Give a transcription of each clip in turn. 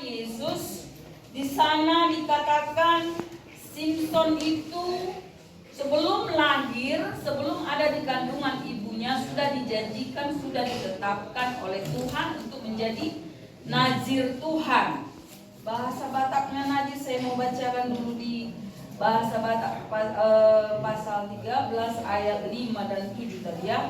Yesus. Di sana dikatakan Simson itu sebelum lahir, sebelum ada di kandungan ibunya sudah dijanjikan, sudah ditetapkan oleh Tuhan untuk menjadi nazir Tuhan. Bahasa Bataknya najis saya mau bacakan dulu di bahasa Batak pasal 13 ayat 5 dan 7 tadi ya.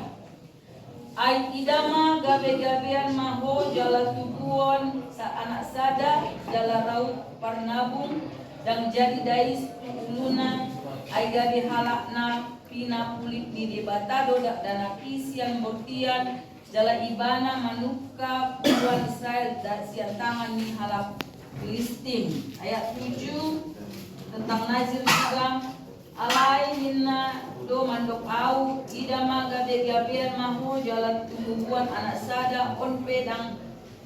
Ai idama gabe-gabean maho jala tubuon sa anak sada jala raut parnabung dan jadi dais uluna ai gabe halakna pina pulik di debatado dana kisian bortian jala ibana manuka puan Israel dan sian tangan ni halap Filistin. Ayat 7 tentang nazir juga. Alai minna do mandok au idama gabe-gabean mahu jalan tumbuhan anak sada on pedang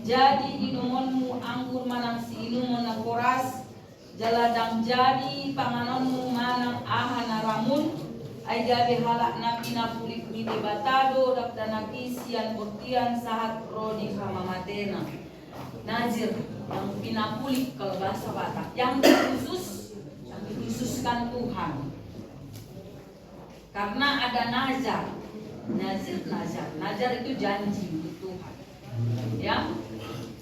jadi inumonmu anggur manang si inumon na koras jaladang jadi panganonmu manang ahana ramun ai gabe halak nabi na pulik ni debatado dak danaki sian bortian sahat rodi kama matena. Nazir yang pinapulik kalau bahasa Batak yang dikhususkan Tuhan. Karena ada nazar, nazar itu janji untuk Tuhan. Ya,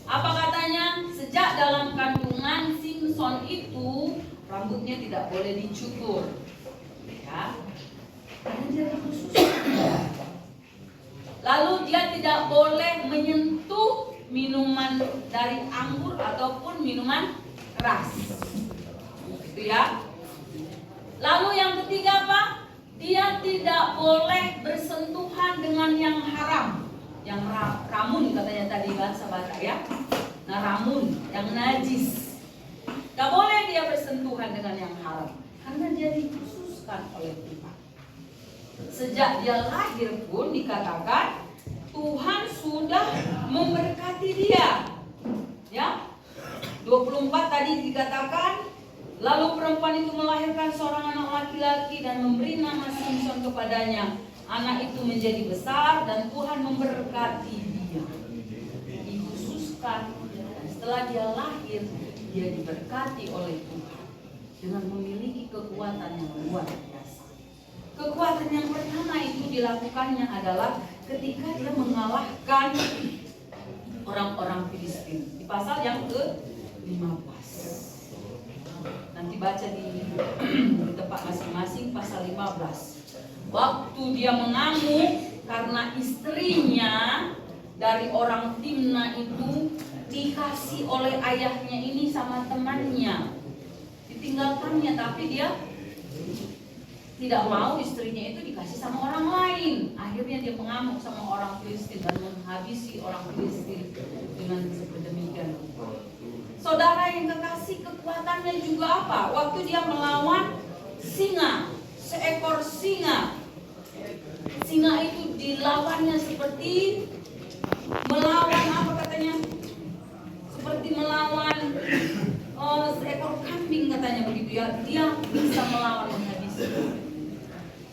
apa katanya? Sejak dalam kandungan Simson itu rambutnya tidak boleh dicukur. Ya, nazar khusus. Lalu dia tidak boleh menyentuh minuman dari anggur ataupun minuman keras. Gitu ya. Lalu yang ketiga apa? Dia tidak boleh bersentuhan dengan yang haram, yang ramun katanya tadi bahasa Batak ya. Nah ramun, yang najis. Gak boleh dia bersentuhan dengan yang haram, karena dia dikhususkan oleh Tuhan. Sejak dia lahir pun dikatakan Tuhan sudah memberkati dia. Ya, 24 tadi dikatakan. Lalu perempuan itu melahirkan seorang anak laki-laki dan memberi nama Simson kepadanya. Anak itu menjadi besar dan Tuhan memberkati dia. Dikhususkan dan setelah dia lahir, dia diberkati oleh Tuhan dengan memiliki kekuatan yang luar biasa. Kekuatan yang pertama itu dilakukannya adalah ketika dia mengalahkan orang-orang Filistin. Di pasal yang ke-15. Nanti baca di tempat masing-masing pasal 15. Waktu dia mengamuk karena istrinya dari orang Timna itu dikasih oleh ayahnya ini sama temannya. Ditinggalkannya tapi dia tidak mau istrinya itu dikasih sama orang lain. Akhirnya dia mengamuk sama orang Filistin dan menghabisi orang Filistin dengan sedemikian rupa. Saudara yang kekasih, kekuatannya juga apa? Waktu dia melawan singa, seekor singa. Singa itu dilawannya seperti melawan apa katanya? Seperti melawan seekor kambing katanya begitu ya. Dia bisa melawan menghabisi.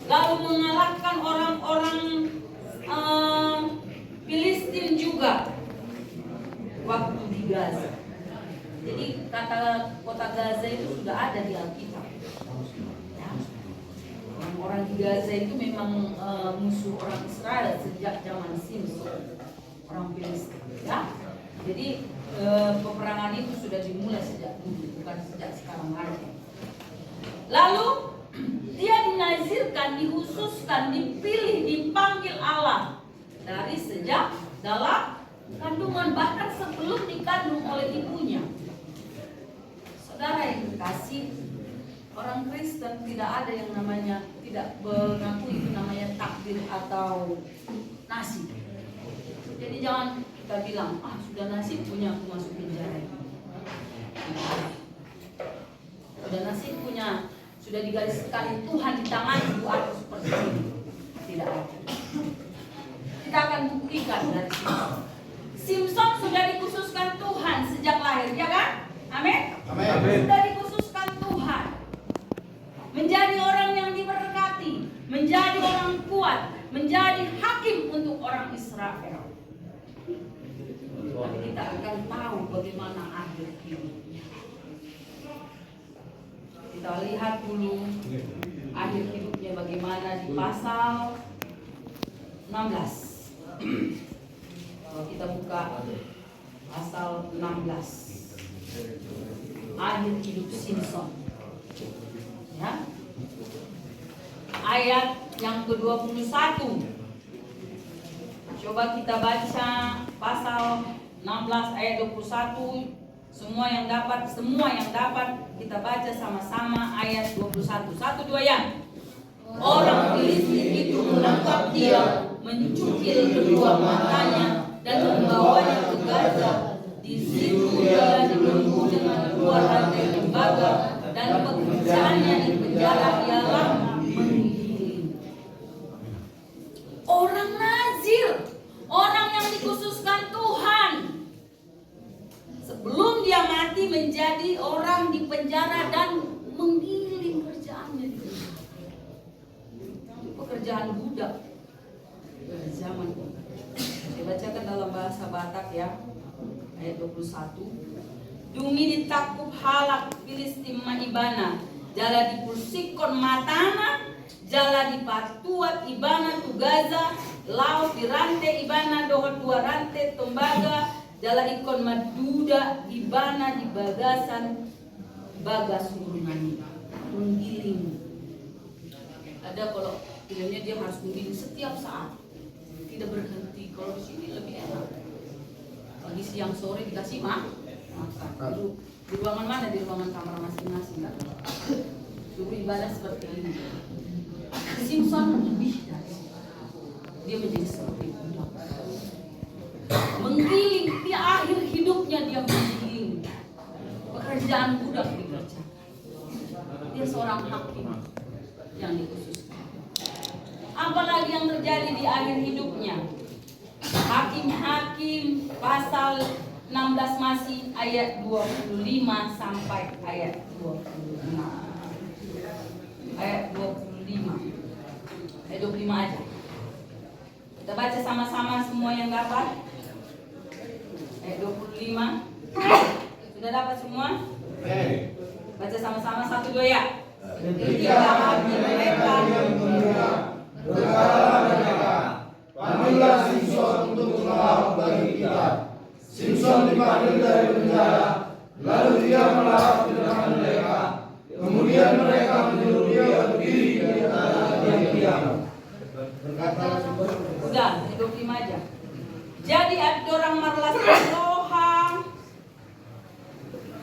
Lalu mengalahkan orang-orang Filistin juga waktu di Gaza. Jadi kata kota Gaza itu sudah ada di Alkitab. Ya. Orang di Gaza itu memang musuh orang Israel sejak zaman Simson, orang Filistin. Ya. Jadi peperangan itu sudah dimulai sejak dulu, bukan sejak sekarang aja. Lalu dia dinazirkan, dikhususkan, dipilih, dipanggil Allah dari sejak dalam kandungan, bahkan sebelum dikandung oleh ibunya. Saudara yang kekasih, orang Kristen tidak ada yang namanya, tidak mengakui itu namanya takdir atau nasib. Jadi jangan kita bilang, sudah nasib punya aku masuk penjara. Sudah nasib punya, sudah digariskan Tuhan di tangan itu aku seperti ini. Tidak ada. Kita akan buktikan dari sini. Simson sudah dikhususkan Tuhan sejak lahir, ya kan? Amin. Sudah dikhususkan Tuhan menjadi orang yang diberkati, menjadi orang kuat, menjadi hakim untuk orang Israel. Tapi kita akan tahu bagaimana akhir hidupnya. Kita lihat dulu akhir hidupnya bagaimana di pasal 16. Kalau kita buka pasal 16, akhir hidup Simson, ya, ayat yang ke-21. Coba kita baca pasal 16 ayat 21. Semua yang dapat kita baca sama-sama ayat 21. 1, 2 yang. Orang Filistin itu menangkap dia, mencukil kedua matanya dan membawanya ke Gaza. Di situ dia dibelenggu dengan 2 rantai tembaga dan pekerjaannya di penjara ialah menggiling. Orang Nazir, orang yang dikhususkan Tuhan, sebelum dia mati menjadi orang di penjara dan menggiling kerjaannya di penjara. Itu pekerjaan budak pada zaman. Saya bacakan dalam bahasa Batak ya, ayat 21. Dumi ditakup halak Filistin maibana, jala dipulsikon matana, jala dipatuat ibana tu Gaza, laut dirantai ibana dohot 2 rantai tembaga, jala ikon maduda ibana di bagasan bagas hurungan, menggiling. Ada kalau filmnya dia harus menggiling setiap saat, tidak berhenti. Kalau di sini lebih enak, pagi siang sore dikasih makan. Di ruangan mana? Di ruangan kamar masing-masing kan? Suruh ibadah seperti ini. Simson lebih dari dia menjadi seperti budak, menggiling. Di akhir hidupnya dia menggiling. Pekerjaan budak dikerjakan. Dia seorang hakim yang dikhususkan. Apalagi yang terjadi di akhir hidupnya? Hakim-hakim pasal 16 masih ayat 25 sampai ayat 26. Ayat 25. Ayat 25 aja. Kita baca sama-sama semua yang dapat. Ayat 25. Sudah dapat semua? Baca sama-sama 1, 2 ya. Ketika hati mereka berkatalah mereka, panggillah Simson untuk melawak bagi kita. Simson dipanggil dari penjara, lalu dia melawak di depan mereka. Kemudian mereka menyuruh dia berdiri di antara diam-diam. Udah, 25 aja. Jadi orang marlas loha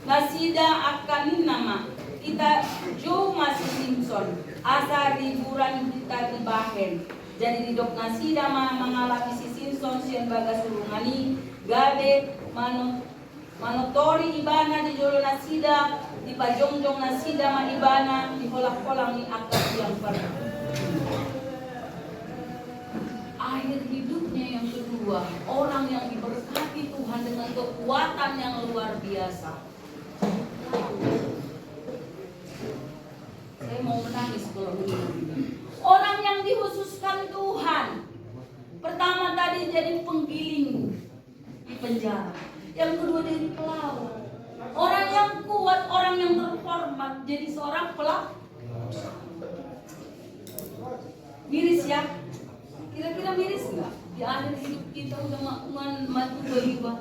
nasida akanin nama kita jo masih Simson asa riburan kita dibahen. Jadi didok nasida mengalami si Simson sian bagas surungani gade manotori ibana di jolo nasida di pajongjong nasida ma ibana di kolak-kolang ni akad yang pernah. Akhir hidupnya yang kedua, orang yang diberkati Tuhan dengan kekuatan yang luar biasa. Saya mau menangis kalau mengingat ini. Orang yang dikhususkan Tuhan. Pertama tadi jadi penggiling di penjara. Yang kedua jadi pelaut. Orang yang kuat, orang yang terhormat jadi seorang pelaut. Miris ya? Kira-kira miris nggak? Di akhir hidup kita udah mati berubah.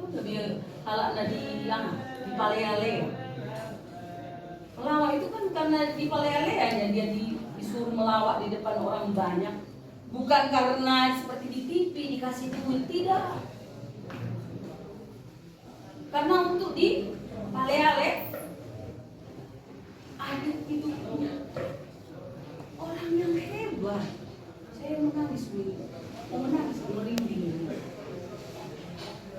Udah biar halaknya di paleale. Pelawak itu kan karena di paleale aja dia disuruh melawak di depan orang banyak. Bukan karena seperti di TV dikasih duit, tidak. Karena untuk di paleale akhir hidupnya orang yang hebat. Saya menangis dulu, merinding.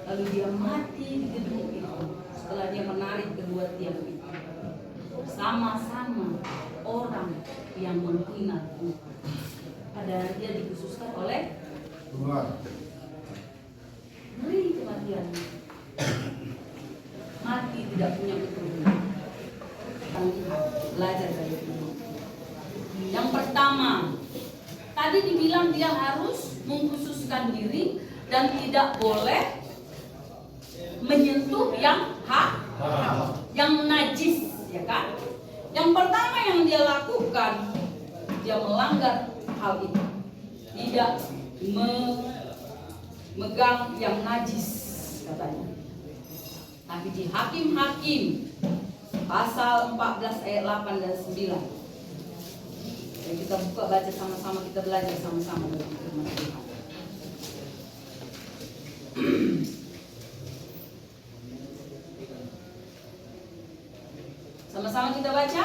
Lalu dia mati di gedung itu. Setelah dia menarik kedua tiang itu, sama-sama orang yang menghina Tuhan. Padahal dia dikhususkan oleh Tuhan. Ngeri kematian. Mati tidak punya keturunan. Kita lihat, belajar dari itu. Yang pertama, tadi dibilang dia harus mengkhususkan diri dan tidak boleh menyentuh yang yang najis, ya kan? Yang pertama yang dia lakukan, dia melanggar hal itu. Tidak memegang yang najis, katanya. Tapi di Hakim-Hakim pasal 14 ayat 8 dan 9. Jadi kita buka baca sama-sama, kita belajar sama-sama dalam firman Tuhan. Sama-sama kita baca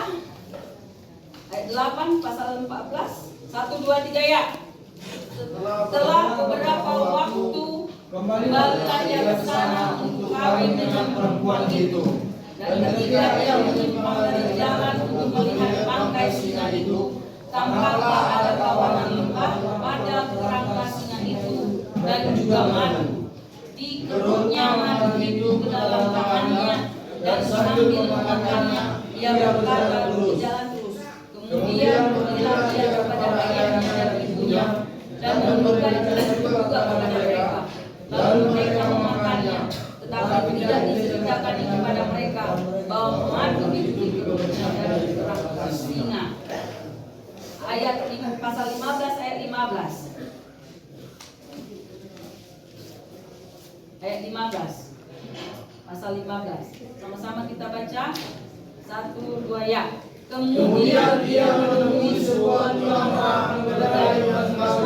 ayat 8 pasal 14. 1, 2, 3 ya. Setelah beberapa waktu kembalilah ia ke sana untuk kawin dengan perempuan itu. Dan ketika ia menyimpang dari jalan untuk melihat bangkai singa itu, tampaklah ada kawanan lembah pada kerangka singa itu dan juga madu. Dikerutnya madu itu ke dalam tangannya dan sambil memakannya ia berkata berjalan terus. Kemudian berilah ia kepada ayahnya dan ibunya dan memberikan juga kepada mereka. Lalu mereka memakannya, tetapi tidak diceritakan kepada mereka bahwa madu itu dikerutnya dari kerangka singa. Ayat pasal 15 ayat 15. Ayat 15. Pasal 15. Sama-sama kita baca. 1, 2 ya. Kemudian dia menemui sebuah tulang orang berdaya emas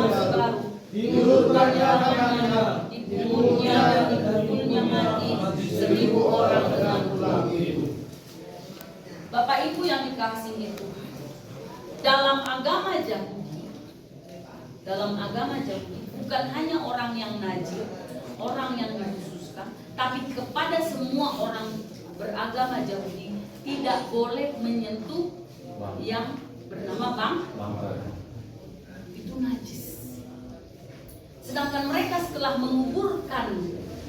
diurutkannya tangannya, dipunggungnya dan dipukulnya mati 1.000 orang dengan tulang itu. Bapak Ibu yang dikasihi Tuhan, dalam agama Yahudi bukan hanya orang yang najis, orang yang dikhususkan, tapi kepada semua orang beragama Yahudi tidak boleh menyentuh yang bernama bangkai. Itu najis. Sedangkan mereka setelah menguburkan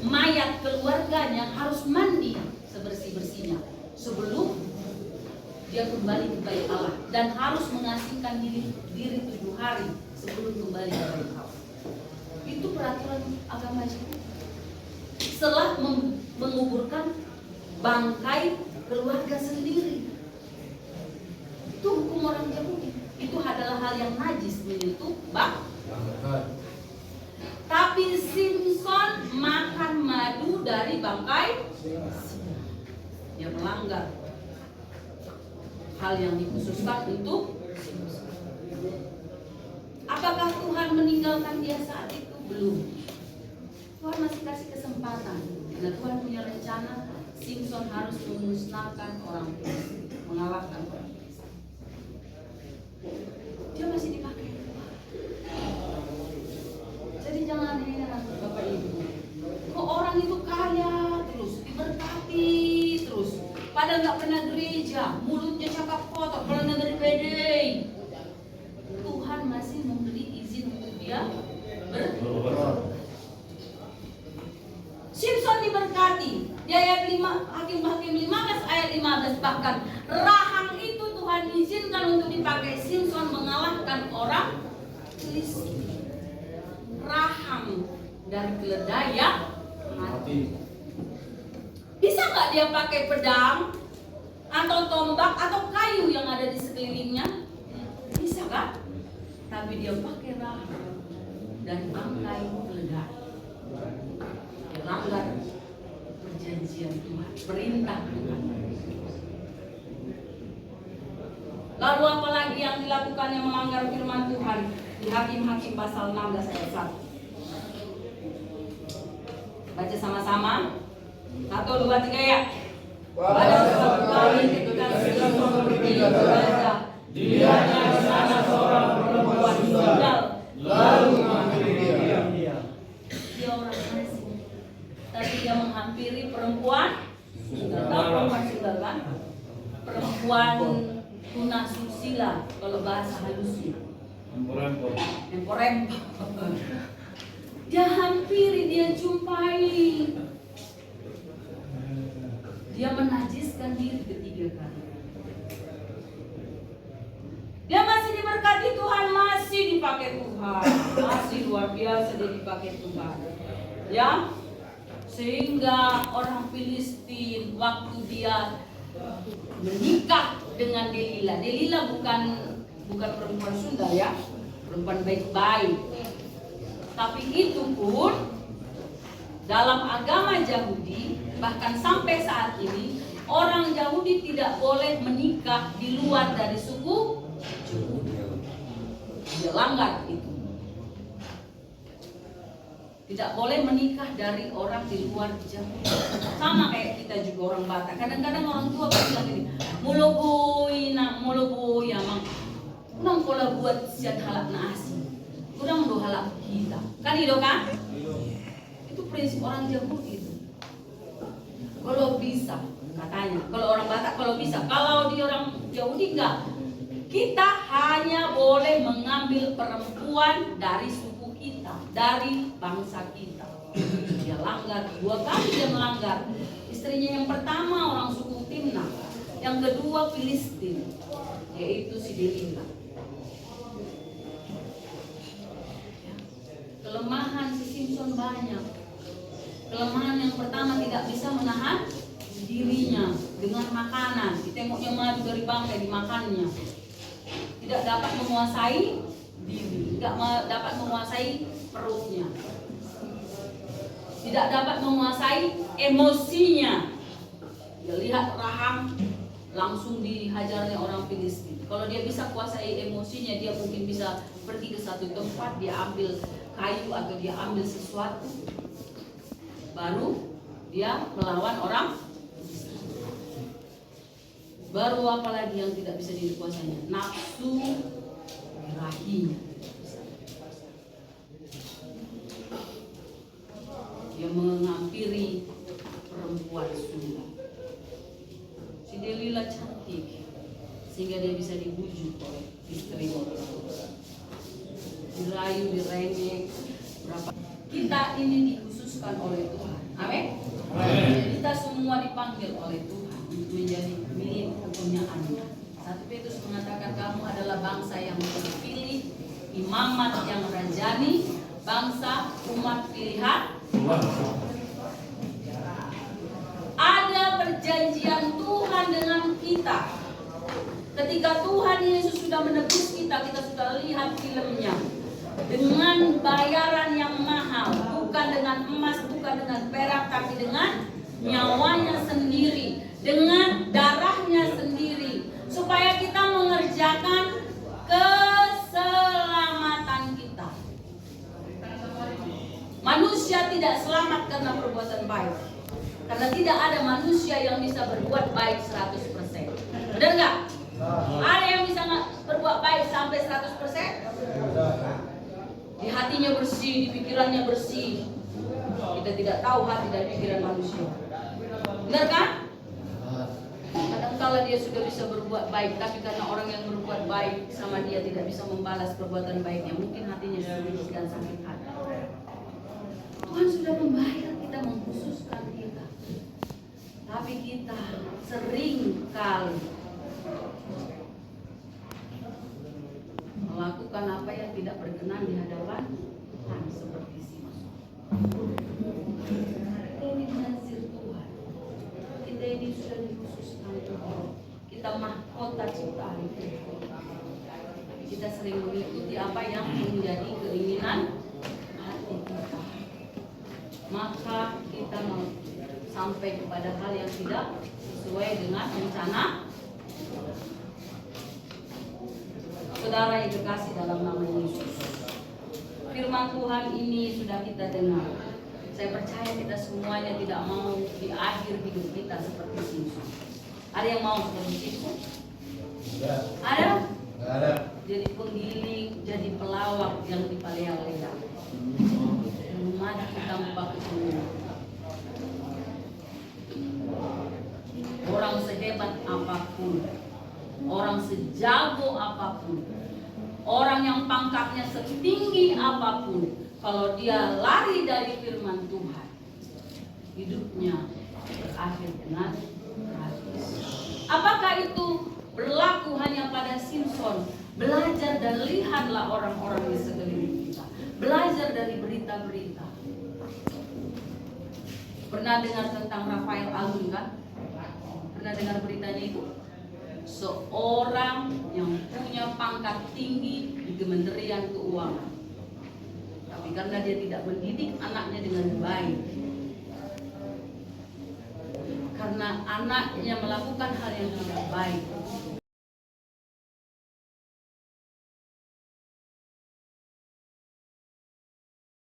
mayat keluarganya harus mandi sebersih-bersihnya sebelum dia kembali ke bait Allah, dan harus mengasingkan diri 7 hari sebelum kembali ke bait Allah. Itu peraturan agama Yahudi. Setelah menguburkan bangkai keluarga sendiri, itu hukum orang Yahudi. Itu adalah hal yang najis menyentuh bangkai. Tapi Simson makan madu dari bangkai singa. Dia melanggar hal yang dikhususkan untuk Simson. Apakah Tuhan meninggalkan dia saat itu? Belum. Tuhan masih kasih kesempatan. Karena Tuhan punya rencana, Simson harus memusnahkan orang Filistin, mengalahkan orang Filistin. Dia masih dipakai. Jadi jangan heran Bapak Ibu, kok orang itu kaya terus, diberkati terus, padahal nggak pernah gereja, mulutnya cakap kotor, pernah dari PD. Tuhan masih memberi izin untuk dia Simson diberkati. Di ayat 5, Hakim-Hakim 15 ayat 15, bahkan rahang itu Tuhan izinkan untuk dipakai. Simson mengalahkan orang Filistin. Rahang dari keledai yang mati. Bisa nggak dia pakai pedang atau tombak atau kayu yang ada di sekelilingnya? Bisa kan? Tapi dia pakai rahang dan bangkai keledai. Dia langgar perjanjian Tuhan, perintah Tuhan. Lalu apa lagi yang dilakukan yang melanggar firman Tuhan? Di Hakim-Hakim pasal 16 ayat 1. Baca sama-sama. 1, 2, 3 ya. Pada suatu kali ketika Simson pergi ke Gaza, dilihatnya di sana seorang perempuan sundal, lalu menghampiri dia. Dia orang asing, tapi dia menghampiri perempuan sundal. Tahu perempuan sundal kan? Perempuan tunasusila kalau bahasa halusnya. Empor-empor. Dia hampiri, dia jumpai. Dia menajiskan diri ketiga kali. Dia masih diberkati Tuhan, masih dipakai Tuhan, masih luar biasa dia dipakai Tuhan. Ya, Sehingga orang Filistin waktu dia menikah dengan Delila. Delila bukan perempuan Sunda ya, perempuan baik-baik. Tapi itu pun dalam agama Yahudi, bahkan sampai saat ini orang Yahudi tidak boleh menikah di luar dari suku Yahudi. Dia langgar itu. Tidak boleh menikah dari orang di luar Yahudi. Sama kayak kita juga orang Batak. Kadang-kadang orang tua bilang gini, moloboy amang. Kurang pola buat siat halak nasi. Kurang do halak kita. Kan itu kan? Itu prinsip orang Yahudi itu. Kalau bisa katanya, kalau orang Batak kalau bisa, kalau di orang Yahudi enggak. Kita hanya boleh mengambil perempuan dari suku kita, dari bangsa kita. Dia langgar, 2 kali dia melanggar. Istrinya yang pertama orang suku Timna, yang kedua Filistin, yaitu si Delila. Ya. Kelemahan si Simpson banyak. Kelemahan yang pertama tidak bisa menahan dirinya dengan makanan. Ditengoknya madu dari bangkai dimakannya. Tidak dapat menguasai diri, tidak dapat menguasai perutnya, tidak dapat menguasai emosinya. Dia lihat rahang langsung dihajarnya orang Filistin. Kalau dia bisa kuasai emosinya, dia mungkin bisa pergi ke satu tempat, dia ambil kayu atau dia ambil sesuatu, baru dia melawan orang. Baru apalagi yang tidak bisa dikuasainya? Nafsu birahinya. Dia menghampiri perempuan Sunda. Si Delila cantik sehingga dia bisa dibujuk oleh istrinya. Dirayu, direngek, berapa? Kita ini dikhususkan oleh Tuhan. Amin. Kita semua dipanggil oleh Tuhan menjadi milik kepunyaannya. 1 Petrus mengatakan kamu adalah bangsa yang terpilih, imamat yang rajani, bangsa umat pilihan. Ada perjanjian Tuhan dengan kita. Ketika Tuhan Yesus sudah menebus kita, kita sudah lihat filmnya. Dengan bayaran yang mahal, bukan dengan emas, bukan dengan perak, tapi dengan nyawanya sendiri, dengan darahnya sendiri, supaya kita mengerjakan keselamatan kita. Manusia tidak selamat karena perbuatan baik, karena tidak ada manusia yang bisa berbuat baik 100%. Benar nggak? Ada yang bisa berbuat baik sampai 100%? Di hatinya bersih, di pikirannya bersih. Kita tidak tahu hati dan pikiran manusia. Benar kan? Kadang-kala dia sudah bisa berbuat baik, tapi karena orang yang berbuat baik sama dia tidak bisa membalas perbuatan baiknya, mungkin hatinya sedih dan sakit hati. Tuhan sudah membayar kita, mengkhususkan kita, tapi kita sering kali melakukan apa yang tidak berkenan di hadapan Tuhan, seperti Simson. Kita ini dinazir Tuhan, kita ini sudah dikhususkan Tuhan, kita mahkota ciptaan Tuhan. Kita sering mengikuti apa yang menjadi keinginan hati kita, maka kita mau sampai kepada hal yang tidak sesuai dengan rencana. Saudara yang dikasih dalam nama Yesus, firman Tuhan ini sudah kita dengar. Saya percaya kita semuanya tidak mau di akhir hidup kita seperti Simpson. Ada yang mau seperti Simpson? Ada? Ada. Jadi penggiling, jadi pelawak yang dipalea-lea, mati tanpa ketemu. Orang sehebat apapun, orang sejago apapun, orang yang pangkatnya setinggi apapun, kalau dia lari dari firman Tuhan, hidupnya berakhir dengan tragis. Apakah itu berlaku hanya pada Simpson? Belajar dan lihatlah orang-orang di sekeliling kita. Belajar dari berita-berita. Pernah dengar tentang Rafael Alun kan? Pernah dengar beritanya itu? Seorang yang punya pangkat tinggi di Kementerian Keuangan, tapi karena dia tidak mendidik anaknya dengan baik, karena anaknya melakukan hal yang tidak baik,